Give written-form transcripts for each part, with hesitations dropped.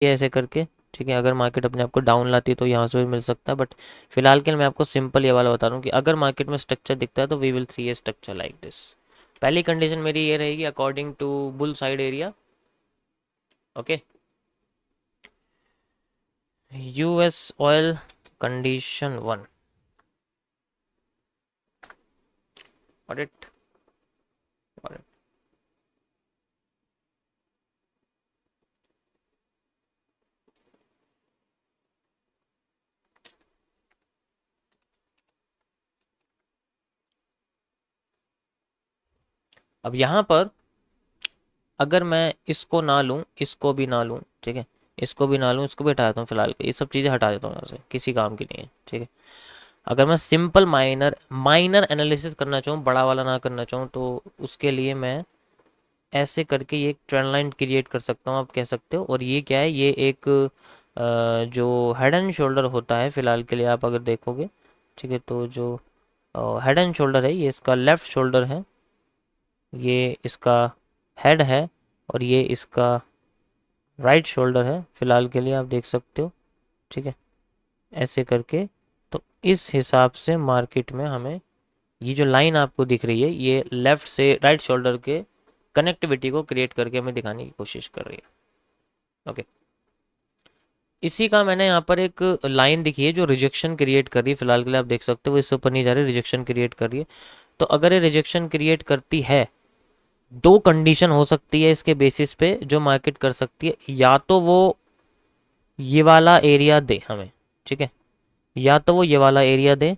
ये ऐसे करके, ठीक है। अगर मार्केट अपने आप को डाउन लाती है तो यहाँ से भी मिल सकता है, बट फिलहाल के लिए मैं आपको सिंपल ये वाला बता रहा हूँ कि अगर मार्केट में स्ट्रक्चर दिखता है तो we will see a structure like this. पहली कंडीशन मेरी ये रहेगी according to bull side area. Okay, US oil condition one, audit, audit. अब यहाँ पर अगर मैं इसको ना लूँ, इसको भी ना लूँ, ठीक है, इसको भी ना लूँ, इसको भी हटा देता हूँ फिलहाल, ये सब चीज़ें हटा देता हूँ यहाँ से, किसी काम की नहीं है, ठीक है। अगर मैं सिंपल माइनर माइनर एनालिसिस करना चाहूँ, बड़ा वाला ना करना चाहूँ, तो उसके लिए मैं ऐसे करके ये एक ट्रेंड लाइन क्रिएट कर सकता हूँ, आप कह सकते हो। और ये क्या है, ये एक जो हेड एंड शोल्डर होता है फिलहाल के लिए, आप अगर देखोगे, ठीक है, तो जो हेड एंड शोल्डर है ये इसका लेफ्ट शोल्डर है, ये इसका हेड है, और ये इसका राइट शोल्डर है फिलहाल के लिए, आप देख सकते हो, ठीक है, ऐसे करके। तो इस हिसाब से मार्केट में हमें ये जो लाइन आपको दिख रही है ये लेफ्ट से राइट शोल्डर के कनेक्टिविटी को क्रिएट करके हमें दिखाने की कोशिश कर रही है। ओके, इसी का मैंने यहाँ पर एक लाइन दिखी है जो रिजेक्शन क्रिएट कर रही है फिलहाल के लिए, आप देख सकते हो इससे ऊपर नहीं जा रही, रिजेक्शन क्रिएट कर रही है। तो अगर ये रिजेक्शन क्रिएट करती है, दो कंडीशन हो सकती है इसके बेसिस पे जो मार्केट कर सकती है, या तो वो ये वाला एरिया दे हमें, ठीक है, या तो वो ये वाला एरिया दे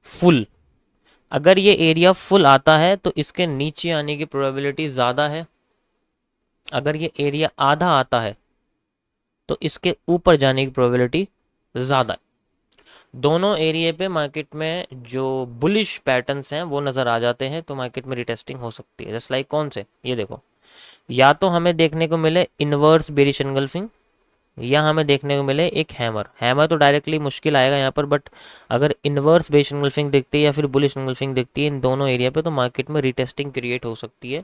फुल। अगर ये एरिया फुल आता है तो इसके नीचे आने की प्रोबेबिलिटी ज़्यादा है। अगर ये एरिया आधा आता है तो इसके ऊपर जाने की प्रोबेबिलिटी ज़्यादा है। दोनों एरिया पे मार्केट में जो बुलिश पैटर्न्स हैं वो नज़र आ जाते हैं, तो मार्केट में रिटेस्टिंग हो सकती है। जस्ट लाइक कौन से, ये देखो, या तो हमें देखने को मिले इनवर्स बेरिश एंगल्फिंग, या हमें देखने को मिले एक हैमर। हैमर तो डायरेक्टली मुश्किल आएगा यहाँ पर, बट अगर इनवर्स बेरिश एंगल्फिंग दिखती है या फिर बुलिश एंगल्फिंग दिखती है इन दोनों एरिया पे, तो मार्केट में रिटेस्टिंग क्रिएट हो सकती है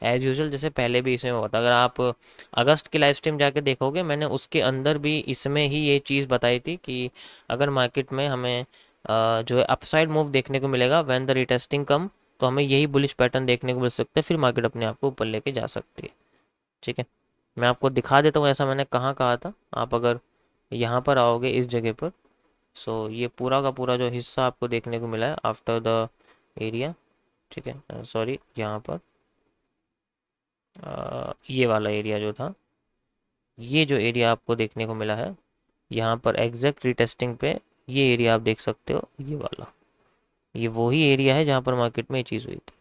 एज यूजुअल, जैसे पहले भी इसमें हुआ था। अगर आप अगस्त की लाइव स्ट्रीम जाके देखोगे, मैंने उसके अंदर भी इसमें ही ये चीज़ बताई थी कि अगर मार्केट में हमें जो है अपसाइड मूव देखने को मिलेगा व्हेन द रिटेस्टिंग कम, तो हमें यही बुलिश पैटर्न देखने को मिल सकता है, फिर मार्केट अपने आप को ऊपर लेके जा सकती है, ठीक है। मैं आपको दिखा देता हूँ ऐसा मैंने कहाँ कहा था। आप अगर यहाँ पर आओगे इस जगह पर, सो ये पूरा का पूरा जो हिस्सा आपको देखने को मिला है आफ्टर द एरिया, ठीक है, सॉरी, यहाँ पर ये वाला एरिया जो था, ये जो एरिया आपको देखने को मिला है यहाँ पर एग्जैक्ट रिटेस्टिंग पे, ये एरिया आप देख सकते हो, ये वाला, ये वही एरिया है जहाँ पर मार्केट में ये चीज़ हुई थी,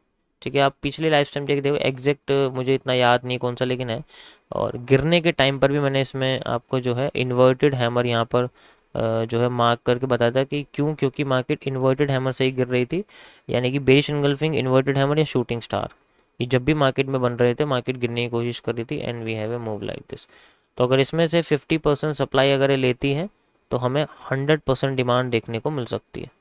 ठीक है। आप पिछले लाइव टाइम देख देखो, एग्जैक्ट मुझे इतना याद नहीं कौन सा लेकिन है। और गिरने के टाइम पर भी मैंने इसमें आपको जो है इन्वर्टेड हैमर यहाँ पर जो है मार्क करके बताया था कि क्यों, क्योंकि मार्केट इन्वर्टेड हैमर से ही गिर रही थी, यानी कि बेरिश एंगल्फिंग, इन्वर्टेड हैमर या शूटिंग स्टार, ये जब भी मार्केट में बन रहे थे मार्केट गिरने की कोशिश कर रही थी, and we have a move like this. तो अगर इसमें से 50% सप्लाई अगर ये लेती है तो हमें 100% डिमांड देखने को मिल सकती है।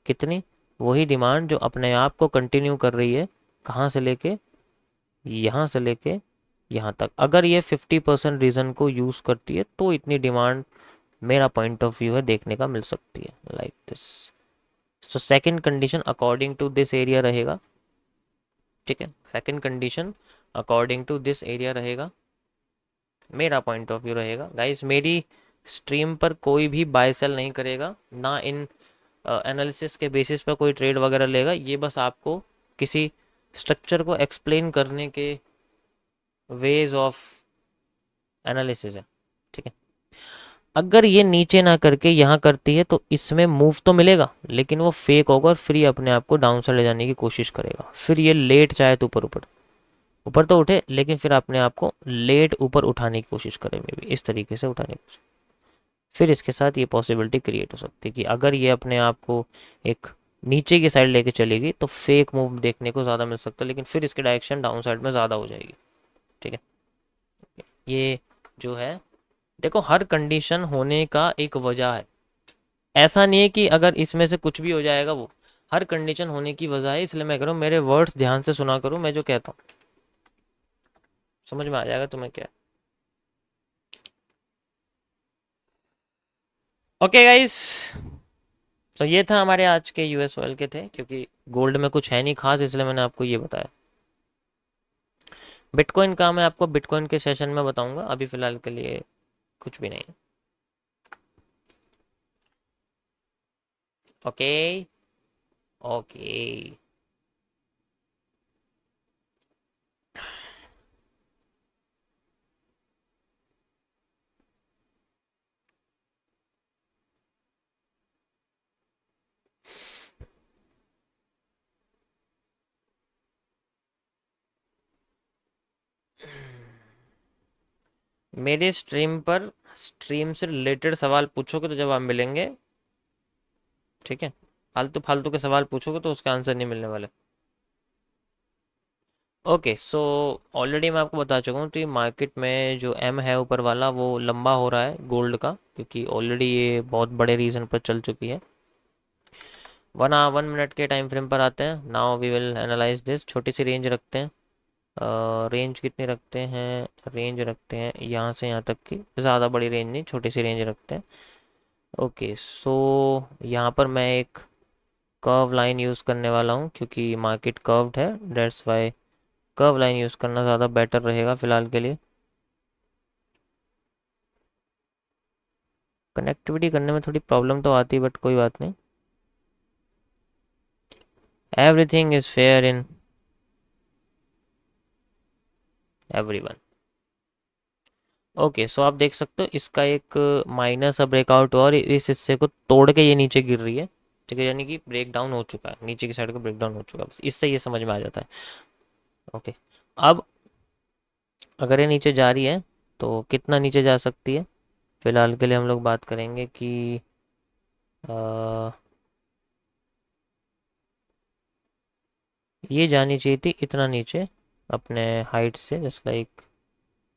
कितनी? वही डिमांड जो अपने आप को कंटिन्यू कर रही है, कहाँ से लेके, यहाँ से लेके यहाँ तक। अगर ये 50% रीजन को यूज़ करती है तो इतनी डिमांड मेरा पॉइंट ऑफ व्यू है देखने का मिल सकती है, like this. So second condition according to this area रहेगा, ठीक है, second condition according to this area रहेगा, मेरा पॉइंट ऑफ व्यू रहेगा। गाइस मेरी स्ट्रीम पर कोई भी बाय सेल नहीं करेगा, ना इन एनालिसिस के बेसिस पर कोई ट्रेड वगैरह लेगा, ये बस आपको किसी स्ट्रक्चर को एक्सप्लेन करने के वेज ऑफ एनालिसिस है, ठीक है। अगर ये नीचे ना करके यहाँ करती है तो इसमें मूव तो मिलेगा लेकिन वो फेक होगा और फिर ये अपने आप को डाउन साइड ले जाने की कोशिश करेगा, फिर ये लेट चाहे तो ऊपर ऊपर ऊपर तो उठे लेकिन फिर अपने आप को लेट ऊपर उठाने की कोशिश करे, मे बी इस तरीके से उठाने की कोशिश। फिर इसके साथ ये पॉसिबिलिटी क्रिएट हो सकती है कि अगर ये अपने आप को एक नीचे की साइड लेके चलेगी तो फेक मूव देखने को ज़्यादा मिल सकता है, लेकिन फिर इसकी डायरेक्शन डाउन साइड में ज़्यादा हो जाएगी, ठीक है। ये जो है, देखो हर कंडीशन होने का एक वजह है, ऐसा नहीं है कि अगर इसमें से कुछ भी हो जाएगा, वो हर कंडीशन होने की वजह है। इसलिए मैं कह रहा हूँ मेरे वर्ड्स ध्यान से सुना करो, मैं जो कहता हूँ समझ में आ जाएगा तुम्हें क्या है। ओके गाइस, तो ये था हमारे आज के यूएस ऑयल के थे, क्योंकि गोल्ड में कुछ है नहीं खास, इसलिए मैंने आपको ये बताया। बिटकॉइन का मैं आपको बिटकॉइन के सेशन में बताऊंगा, अभी फ़िलहाल के लिए कुछ भी नहीं है। ओके। ओके। मेरे स्ट्रीम पर स्ट्रीम से रिलेटेड सवाल पूछोगे तो जवाब मिलेंगे, ठीक है। फालतू फालतू के सवाल पूछोगे तो उसके आंसर नहीं मिलने वाले। ओके, सो ऑलरेडी मैं आपको बता चुका हूँ, तो ये मार्केट में जो एम है ऊपर वाला वो लंबा हो रहा है गोल्ड का, क्योंकि ऑलरेडी ये बहुत बड़े रीजन पर चल चुकी है। 1 मिनट के टाइम फ्रेम पर आते हैं। Now we will analyse this. छोटी सी रेंज रखते हैं। रेंज कितनी रखते हैं? रेंज रखते हैं यहाँ से यहाँ तक की, ज़्यादा बड़ी रेंज नहीं, छोटी सी रेंज रखते हैं। ओके, सो यहाँ पर मैं एक कर्व लाइन यूज़ करने वाला हूँ, क्योंकि मार्केट कर्व्ड है, that's why curve line use करना ज़्यादा बेटर रहेगा फ़िलहाल के लिए। कनेक्टिविटी करने में थोड़ी प्रॉब्लम तो आती है, बट कोई बात नहीं। Everything is fair in everyone. Okay, so आप देख सकते हो इसका एक माइनर सा ब्रेकआउट और इस हिस्से को तोड़ के ये नीचे गिर रही है, ठीक है, यानी कि ब्रेक डाउन हो चुका है, नीचे की साइड का ब्रेक डाउन हो चुका है, बस इससे ये समझ में आ जाता है। ओके, अब अगर ये नीचे जा रही है तो कितना नीचे जा सकती है? फिलहाल के लिए हम लोग बात करेंगे कि अ, ये जानी चाहिए थी इतना नीचे अपने हाइट से, जस्ट लाइक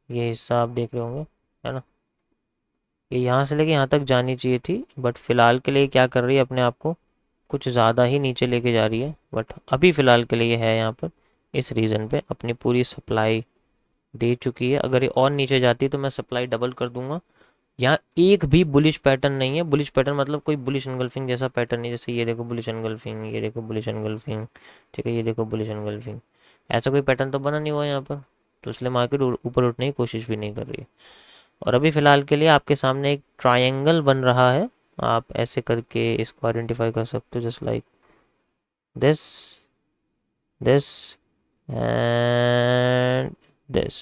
ये हिस्सा आप देख रहे होंगे, है ना। ये यहाँ से लेके यहाँ तक जानी चाहिए थी, बट फिलहाल के लिए क्या कर रही है, अपने आप को कुछ ज़्यादा ही नीचे लेके जा रही है। बट अभी फ़िलहाल के लिए ये है यहाँ पर, इस रीज़न पे अपनी पूरी सप्लाई दे चुकी है। अगर ये और नीचे जाती है तो मैं सप्लाई डबल कर दूंगा। यहाँ एक भी बुलिश पैटर्न नहीं है। बुलिश पैटर्न मतलब कोई बुलिश एंगल्फिंग जैसा पैटर्न नहीं, जैसे ये देखो बुलिश एंगल्फिंग, ये देखो बुलिश एंगल्फिंग, ठीक है, ये देखो बुलिश एंगल्फिंग, ऐसा कोई पैटर्न तो बना नहीं हुआ यहाँ पर, तो इसलिए मार्केट ऊपर उठने की कोशिश भी नहीं कर रही है। और अभी फ़िलहाल के लिए आपके सामने एक ट्रायंगल बन रहा है, आप ऐसे करके इसको आइडेंटिफाई कर सकते हो, just like this, this and this.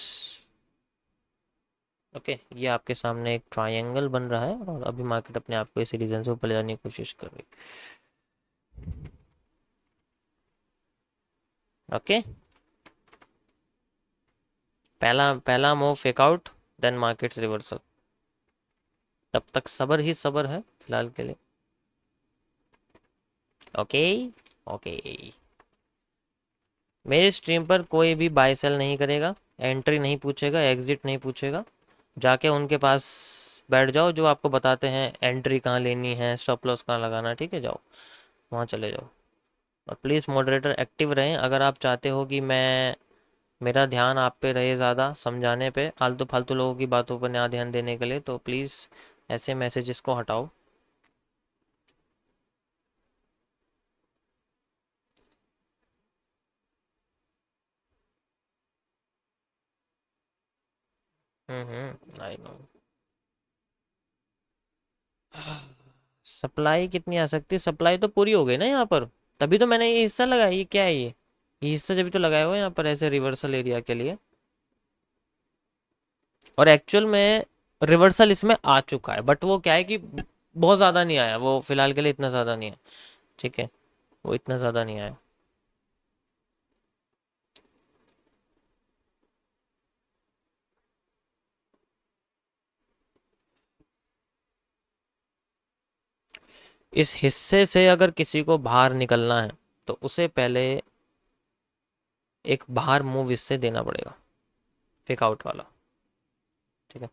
Okay, ये आपके सामने एक ट्रायंगल बन रहा है, और अभी मार्केट अपने आप को इस रीजन से ऊपर ले जाने की कोशिश कर रही है। ओके, पहला पहला move fake out, then markets reversal. तब तक सबर ही सबर है फिलहाल के लिए। ओके। ओके, मेरे स्ट्रीम पर कोई भी बाय सेल नहीं करेगा, एंट्री नहीं पूछेगा, एग्जिट नहीं पूछेगा। जाके उनके पास बैठ जाओ जो आपको बताते हैं एंट्री कहाँ लेनी है, स्टॉप लॉस कहाँ लगाना है, ठीक है, जाओ वहाँ चले जाओ। और प्लीज़ मॉडरेटर एक्टिव रहें, अगर आप चाहते हो कि मैं मेरा ध्यान आप पे रहे ज़्यादा समझाने पे, फालतू फालतू लोगों की बातों पर ना ध्यान देने के लिए, तो प्लीज़ ऐसे मैसेजेस को हटाओ। I know. सप्लाई कितनी आ सकती है? सप्लाई तो पूरी हो गई ना यहाँ पर, तभी तो मैंने ये हिस्सा लगाया। ये क्या है? ये हिस्सा जब भी तो लगाया हुआ है यहाँ पर ऐसे रिवर्सल एरिया के लिए, और एक्चुअल में रिवर्सल इसमें आ चुका है, बट वो क्या है कि बहुत ज़्यादा नहीं आया, वो फिलहाल के लिए इतना ज़्यादा नहीं है, ठीक है, वो इतना ज़्यादा नहीं आया। इस हिस्से से अगर किसी को बाहर निकलना है तो उसे पहले एक बाहर मूव इससे देना पड़ेगा, फेक आउट वाला, ठीक है।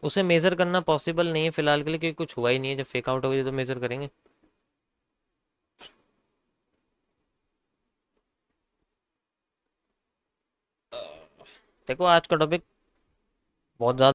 उसे मेजर करना पॉसिबल नहीं है फिलहाल के लिए, क्योंकि कुछ हुआ ही नहीं है। जब फेक आउट होगी तो मेजर करेंगे। देखो आज का टॉपिक बहुत ज़्यादा